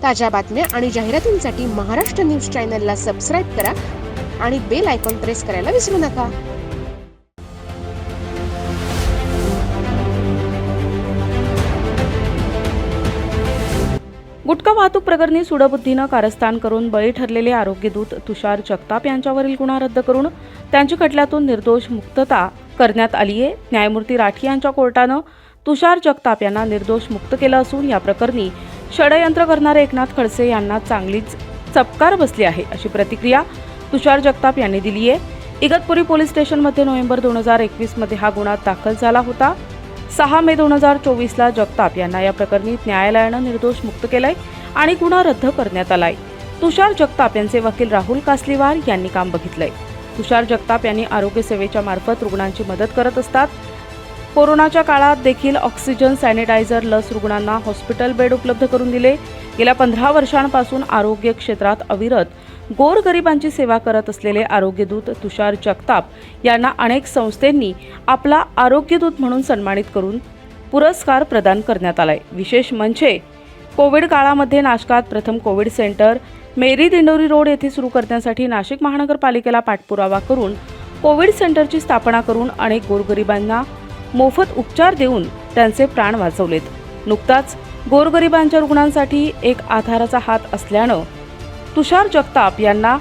ताज्या बातम्या आणि जाहिरातींसाठी महाराष्ट्र न्यूज चॅनलला सबस्क्राईब करा आणि बेल आयकॉन प्रेस करायला विसरू नका। गुटखा वाहतूक प्रकरणी सूडबुद्धीनं कारस्थान करून बळी ठरलेले आरोग्यदूत तुषार जगताप यांच्यावरील गुन्हा रद्द करून त्यांची खटल्यातून निर्दोष मुक्तता करण्यात आली आहे। न्यायमूर्ती राठी यांच्या कोर्टानं तुषार जगताप यांना निर्दोष मुक्त केलं असून या प्रकरणी षडयंत्र करणारे एकनाथ खडसे यांना चांगलीच चपकार बसली आहे, अशी प्रतिक्रिया तुषार जगताप यांनी दिली आहे। इगतपुरी पोलीस स्टेशनमध्ये नोव्हेंबर 2021 मध्ये हा गुन्हा दाखल झाला होता। 6 मे 2024 ला जगताप यांना या प्रकरणी न्यायालयानं निर्दोष मुक्त केलंय आणि गुन्हा रद्द करण्यात आलाय। तुषार जगताप यांचे वकील राहुल कासलीवार यांनी काम बघितलंय। तुषार जगताप यांनी आरोग्य सेवेच्या मार्फत रुग्णांची मदत करत असतात। कोरोनाच्या काळात देखील ऑक्सिजन, सॅनिटायझर, लस रुग्णांना हॉस्पिटल बेड उपलब्ध करून दिले। गेल्या 15 वर्षांपासून आरोग्य क्षेत्रात अविरत गोरगरिबांची सेवा करत असलेले आरोग्यदूत तुषार जगताप यांना अनेक संस्थांनी आपला आरोग्यदूत म्हणून सन्मानित करून पुरस्कार प्रदान करण्यात आलाय। विशेष म्हणजे कोविड काळामध्ये नाशकात प्रथम कोविड सेंटर मेरी दिंडोरी रोड येथे सुरू करण्यासाठी नाशिक महानगरपालिकेला पाठपुरावा करून कोविड सेंटरची स्थापना करून अनेक गोरगरिबांना मोफत उपचार देऊन त्यांचे प्राण वाचवलेत। नुकताच गोरगरिबांच्या रुग्णांसाठी एक आधाराचा हात असल्यानं तुषार जगताप यांना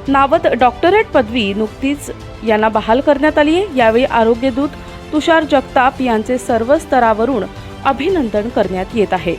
नावत डॉक्टरेट पदवी नुकतीच यांना बहाल करण्यात आली आहे। यावेळी आरोग्यदूत तुषार जगताप यांचे सर्व स्तरावरून अभिनंदन करण्यात येत आहे।